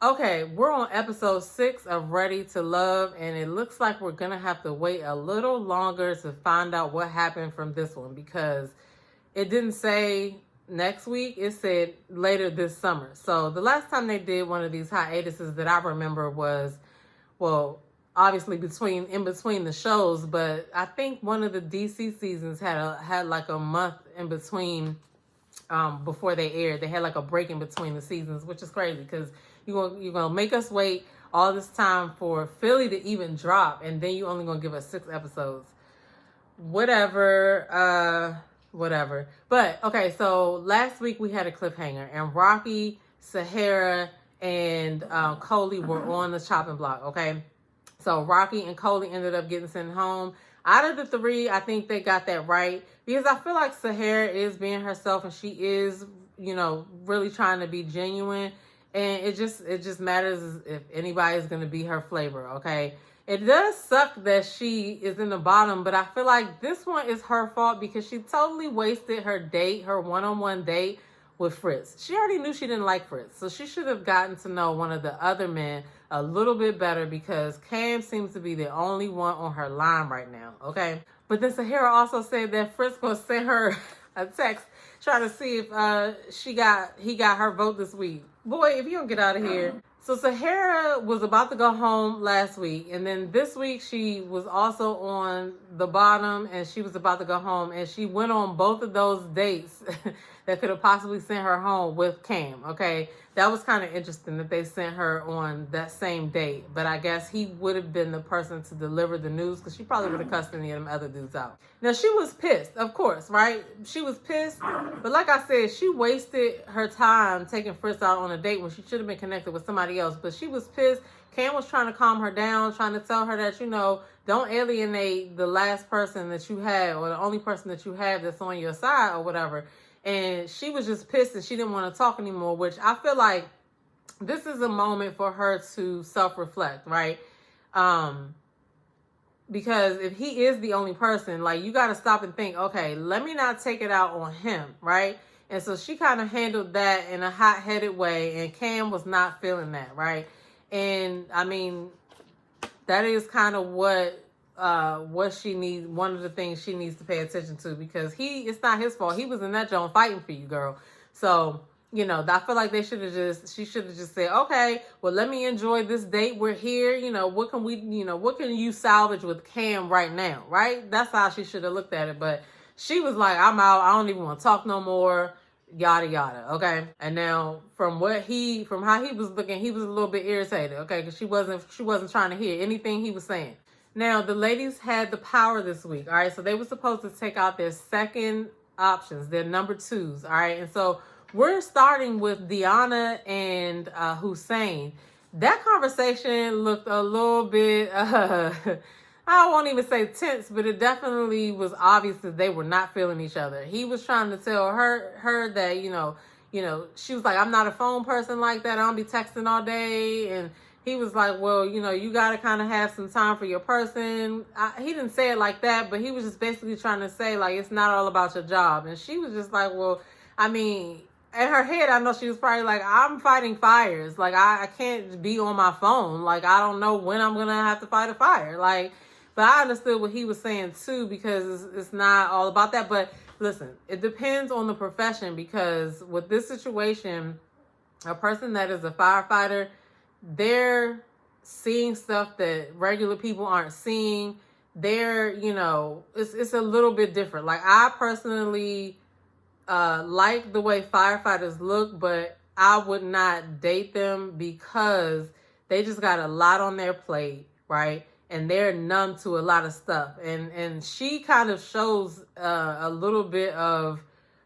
Okay, we're on episode 6 of Ready to Love, and it looks like we're gonna have to wait a little longer to find out what happened from this one, because it didn't say next week, it said later this summer. So the last time they did one of these hiatuses that I remember was, well, obviously in between the shows, but I think one of the DC seasons had like a month in between, before they aired. They had like a break in between the seasons, which is crazy because you're gonna make us wait all this time for Philly to even drop, and then you only gonna give us 6 episodes. Whatever. But okay, so last week we had a cliffhanger, and Rocky, Sahara, and Coley were on the chopping block. Okay, so Rocky and Coley ended up getting sent home. Out of the 3, I think they got that right, because I feel like Sahara is being herself, and she is, really trying to be genuine. And it just matters if anybody is going to be her flavor, okay? It does suck that she is in the bottom, but I feel like this one is her fault because she totally wasted her one-on-one date with Fritz. She already knew she didn't like Fritz, so she should have gotten to know one of the other men a little bit better, because Cam seems to be the only one on her line right now, okay? But then Sahara also said that Fritz gonna send her a text trying to see if he got her vote this week. Boy, if you don't get out of here. So Sahara was about to go home last week, and then this week she was also on the bottom, and she was about to go home, and she went on both of those dates that could have possibly sent her home with Cam, okay? That was kind of interesting that they sent her on that same date, but I guess he would have been the person to deliver the news, because she probably would have cussed any of them other dudes out. Now, she was pissed, of course, right? She was pissed, but like I said, she wasted her time taking Fritz out on a date when she should have been connected with somebody else, but she was pissed. Cam was trying to calm her down, trying to tell her that, don't alienate the last person that you have, or the only person that you have that's on your side or whatever. And she was just pissed, and she didn't want to talk anymore, which I feel like this is a moment for her to self-reflect, right? Because if he is the only person, like, you got to stop and think, okay, let me not take it out on him, right? And so she kind of handled that in a hot-headed way, and Cam was not feeling that, right? And I mean, that is kind of what she needs, one of the things she needs to pay attention to, because it's not his fault. He was in that joint fighting for you, girl. So, I feel like she should have just said, okay, well, let me enjoy this date. We're here. What can you salvage with Cam right now, right? That's how she should have looked at it. But she was like, I'm out. I don't even want to talk no more. Yada, yada. Okay. And now from how he was looking, he was a little bit irritated. Okay. Because she wasn't trying to hear anything he was saying. Now, the ladies had the power this week. All right. So they were supposed to take out their second options, their number 2s. All right. And so we're starting with Deanna and Hussein. That conversation looked a little bit, I won't even say tense, but it definitely was obvious that they were not feeling each other. He was trying to tell her that, she was like, I'm not a phone person like that. I don't be texting all day. And he was like, well, you got to kind of have some time for your person. He didn't say it like that, but he was just basically trying to say, like, it's not all about your job. And she was just like, well, I mean, in her head, I know she was probably like, I'm fighting fires. Like, I can't be on my phone. Like, I don't know when I'm going to have to fight a fire. Like, but I understood what he was saying too, because it's not all about that. But listen, it depends on the profession, because with this situation, a person that is a firefighter, they're seeing stuff that regular people aren't seeing. They're, it's a little bit different. Like, I personally like the way firefighters look, but I would not date them because they just got a lot on their plate, right? And they're numb to a lot of stuff. And she kind of shows a little bit of,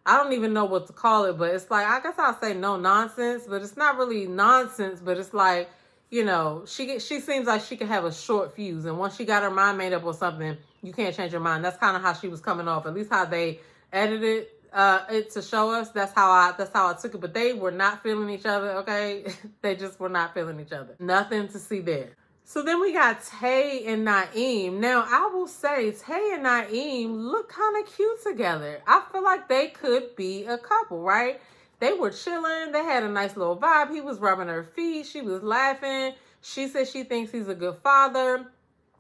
I don't even know what to call it, but it's like, I guess I'll say no nonsense, but it's not really nonsense, but it's like, she seems like she could have a short fuse. And once she got her mind made up on something, you can't change her mind. That's kind of how she was coming off, at least how they edited it to show us. That's how I took it. But they were not feeling each other, okay? They just were not feeling each other. Nothing to see there. So then we got Tay and Naeem. Now, I will say, Tay and Naeem look kind of cute together. I feel like they could be a couple, right? they were chilling. They had a nice little vibe. He was rubbing her feet. She was laughing. She said she thinks he's a good father.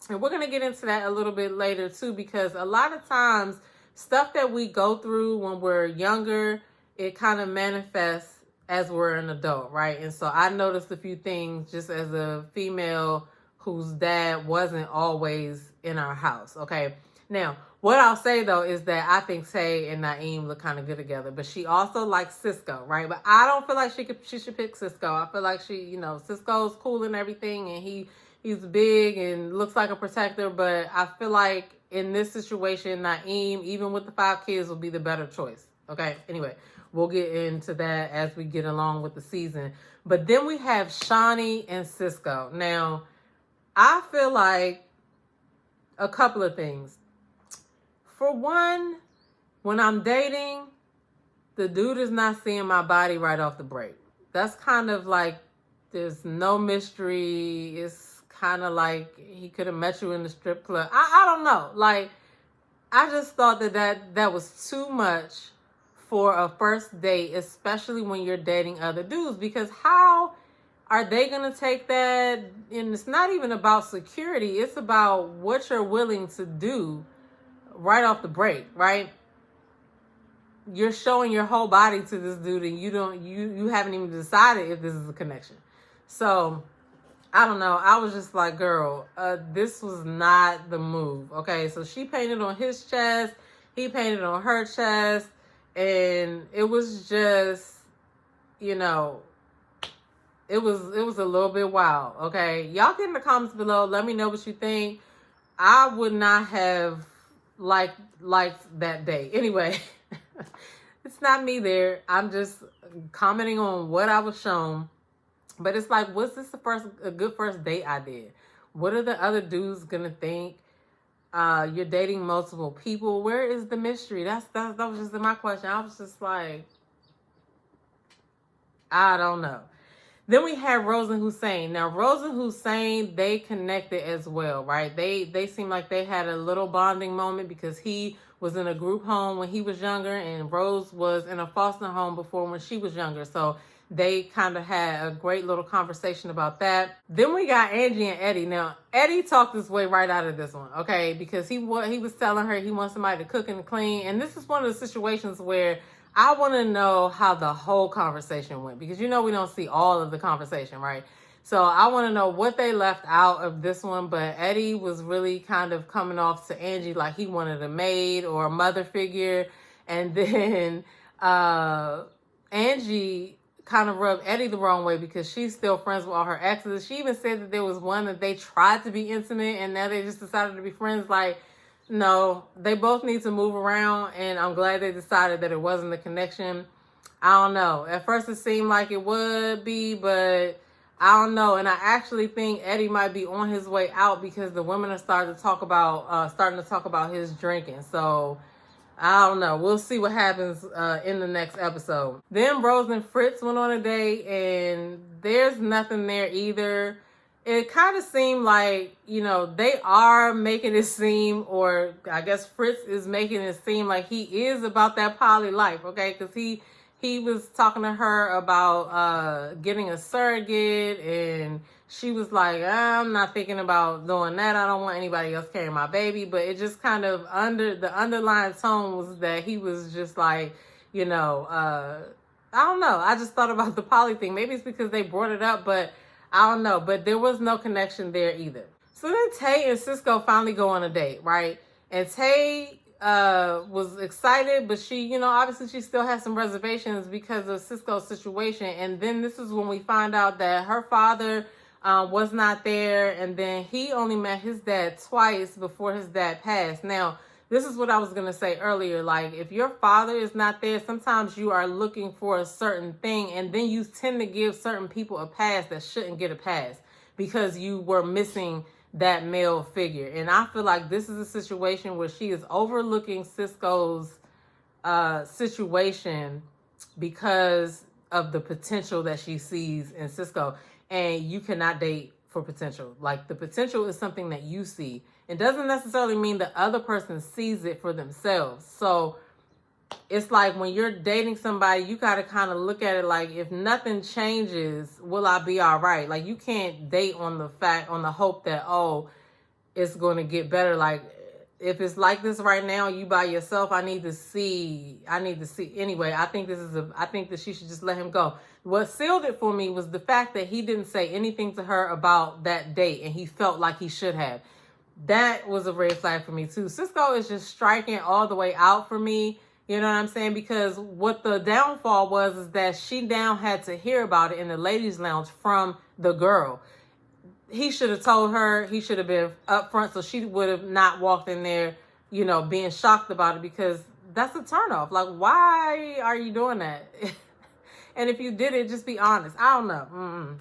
And we're going to get into that a little bit later too, because a lot of times stuff that we go through when we're younger, it kind of manifests as we're an adult, right? And so I noticed a few things just as a female whose dad wasn't always in our house, okay? Now, what I'll say though is that I think Tay and Naeem look kind of good together, but she also likes Cisco, right? But I don't feel like she should pick Cisco. I feel like Cisco's cool and everything, and he's big and looks like a protector, but I feel like in this situation, Naeem, even with the 5 kids, will be the better choice, okay? Anyway, we'll get into that as we get along with the season. But then we have Shaunie and Cisco. Now, I feel like a couple of things. For one, when I'm dating, the dude is not seeing my body right off the break. That's kind of like, there's no mystery. It's kind of like he could have met you in the strip club. I don't know. Like, I just thought that was too much for a first date, especially when you're dating other dudes, because how are they going to take that? And it's not even about security. It's about what you're willing to do right off the break, right? You're showing your whole body to this dude, and you haven't even decided if this is a connection. So I don't know. I was just like, girl, this was not the move. Okay, so she painted on his chest, he painted on her chest, and it was just, it was a little bit wild. Okay, y'all get in the comments below. Let me know what you think. I would not have liked that day. Anyway, it's not me there. I'm just commenting on what I was shown. But it's like, was this a good first date I did? What are the other dudes gonna think? You're dating multiple people. Where is the mystery? That was just my question. I was just like, I don't know. Then we had Rose and Hussein. Now, Rose and Hussein, they connected as well, right? They seemed like they had a little bonding moment because he was in a group home when he was younger, and Rose was in a foster home before when she was younger. So they kind of had a great little conversation about that. Then we got Angie and Eddie. Now, Eddie talked his way right out of this one, okay? Because he was telling her he wants somebody to cook and clean. And this is one of the situations where I want to know how the whole conversation went, because we don't see all of the conversation, right? So I want to know what they left out of this one. But Eddie was really kind of coming off to Angie like he wanted a maid or a mother figure. And then Angie kind of rubbed Eddie the wrong way because she's still friends with all her exes. She even said that there was one that they tried to be intimate and now they just decided to be friends. Like, no, they both need to move around, and I'm glad they decided that it wasn't a connection. I don't know. At first it seemed like it would be, but I don't know. And I actually think Eddie might be on his way out because the women are starting to talk about his drinking. So I don't know. We'll see what happens in the next episode. Then Rose and Fritz went on a date, and there's nothing there either. It kind of seemed like, they are making it seem, or I guess Fritz is making it seem like he is about that poly life, okay? Because he was talking to her about getting a surrogate, and she was like, I'm not thinking about doing that. I don't want anybody else carrying my baby. But it just kind of the underlying tone was that he was just like, I don't know. I just thought about the poly thing. Maybe it's because they brought it up, but I don't know. But there was no connection there either. So then Tay and Cisco finally go on a date, right? And Tay was excited, but she, obviously she still has some reservations because of Cisco's situation. And then this is when we find out that her father was not there, and then he only met his dad twice before his dad passed. Now, this is what I was going to say earlier. Like, if your father is not there, sometimes you are looking for a certain thing, and then you tend to give certain people a pass that shouldn't get a pass because you were missing that male figure. And I feel like this is a situation where she is overlooking Cisco's situation because of the potential that she sees in Cisco. And you cannot date for potential. Like, the potential is something that you see. It doesn't necessarily mean the other person sees it for themselves. So it's like when you're dating somebody, you got to kind of look at it like, if nothing changes, will I be all right? Like, you can't date on the hope that, oh, it's going to get better. Like, if it's like this right now, you by yourself, I need to see. Anyway, I think that she should just let him go. What sealed it for me was the fact that he didn't say anything to her about that date, and he felt like he should have. That was a red flag for me too. Cisco is just striking all the way out for me. You know what I'm saying? Because what the downfall was is that she now had to hear about it in the ladies' lounge from the girl. He should have told her. He should have been upfront, so she would have not walked in there, being shocked about it, because that's a turnoff. Like, why are you doing that? And if you did it, just be honest. I don't know.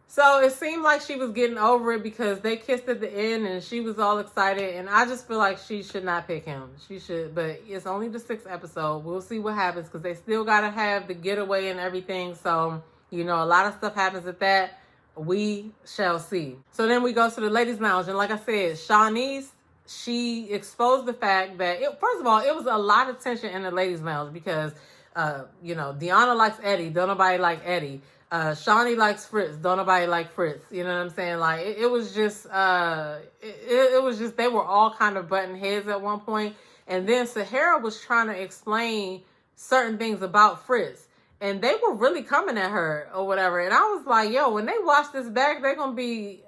So it seemed like she was getting over it because they kissed at the end and she was all excited. And I just feel like she should not pick him. She should, but it's only the 6th episode. We'll see what happens because they still got to have the getaway and everything. So, a lot of stuff happens at that. We shall see. So then we go to the ladies' lounge. And like I said, Shawnice, she exposed the fact that, first of all, it was a lot of tension in the ladies' lounge because, Deanna likes Eddie. Don't nobody like Eddie. Shawnee likes Fritz. Don't nobody like Fritz. You know what I'm saying? Like, it was just, they were all kind of butting heads at one point. And then Sahara was trying to explain certain things about Fritz. And they were really coming at her or whatever. And I was like, yo, when they watch this back, they're going to be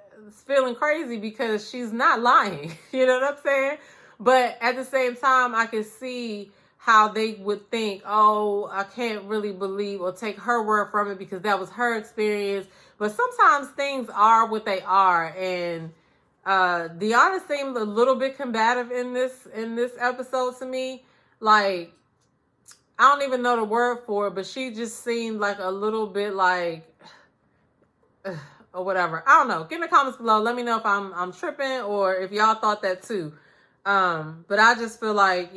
feeling crazy because she's not lying. You know what I'm saying? But at the same time, I could see how they would think, oh, I can't really believe or take her word from it because that was her experience. But sometimes things are what they are. And Deanna seemed a little bit combative in this episode to me. Like, I don't even know the word for it, but she just seemed like a little bit like, or whatever. I don't know. Get in the comments below. Let me know if I'm tripping or if y'all thought that too. But I just feel like,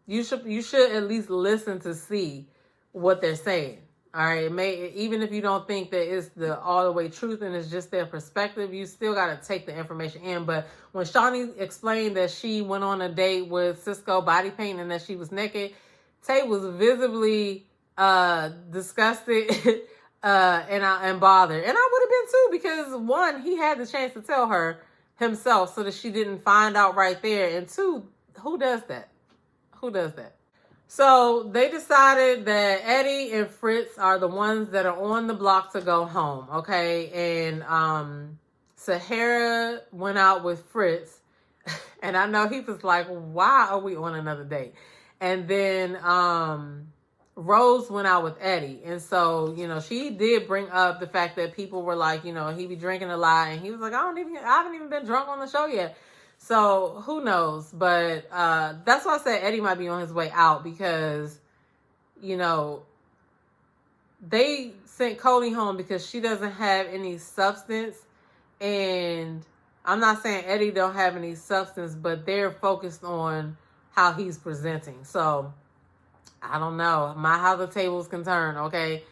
you should at least listen to see what they're saying. All right. Even if you don't think that it's the all the way truth and it's just their perspective, you still got to take the information in. But when Shawnee explained that she went on a date with Cisco body paint and that she was naked, Tay was visibly disgusted and bothered. And I would have been too, because one, he had the chance to tell her himself so that she didn't find out right there. And two, who does that? Who does that? So they decided that Eddie and Fritz are the ones that are on the block to go home. Okay. And Sahara went out with Fritz. And I know he was like, why are we on another date? And then Rose went out with Eddie. And so, she did bring up the fact that people were like, he be drinking a lot. And he was like, I haven't even been drunk on the show yet. So who knows? But that's why I said Eddie might be on his way out because, they sent Cody home because she doesn't have any substance. And I'm not saying Eddie don't have any substance, but they're focused on how he's presenting. So I don't know how the tables can turn. Okay.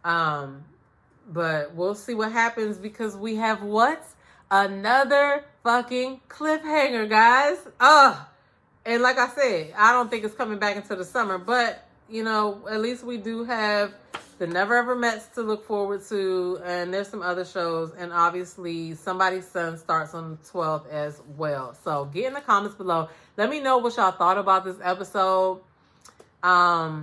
But we'll see what happens because we have another fucking cliffhanger, guys. And like I said, I don't think it's coming back until the summer, but at least we do have the Never Ever Mets to look forward to, and there's some other shows, and obviously Somebody's Son starts on the 12th as well. So get in the comments below. Let me know what y'all thought about this episode. I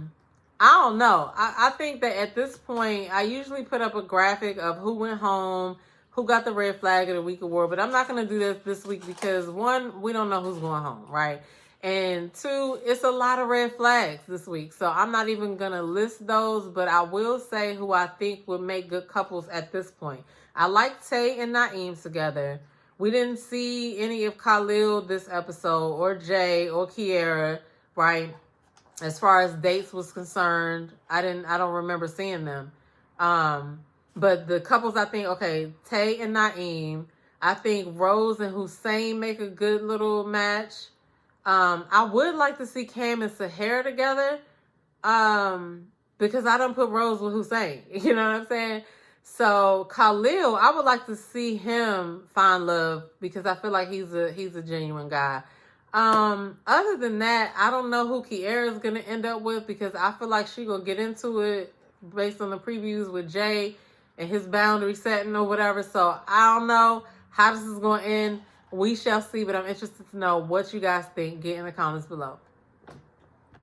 don't know. I think that at this point, I usually put up a graphic of who went home, who got the red flag of the week award, but I'm not going to do this week because one, we don't know who's going home, right? And two, it's a lot of red flags this week. So I'm not even going to list those, but I will say who I think would make good couples at this point. I like Tay and Naeem together. We didn't see any of Khalil this episode or Jay or Kiera, right? As far as dates was concerned, I don't remember seeing them. But the couples, I think, okay, Tay and Naeem. I think Rose and Hussein make a good little match. I would like to see Cam and Sahara together. Because I don't put Rose with Hussein. You know what I'm saying? So Khalil, I would like to see him find love because I feel like he's a genuine guy. Other than that, I don't know who Kiara is gonna end up with, because I feel like she gonna get into it based on the previews with Jay and his boundary setting or whatever. So I don't know how this is gonna end. We shall see, but I'm interested to know what you guys think. Get in the comments below.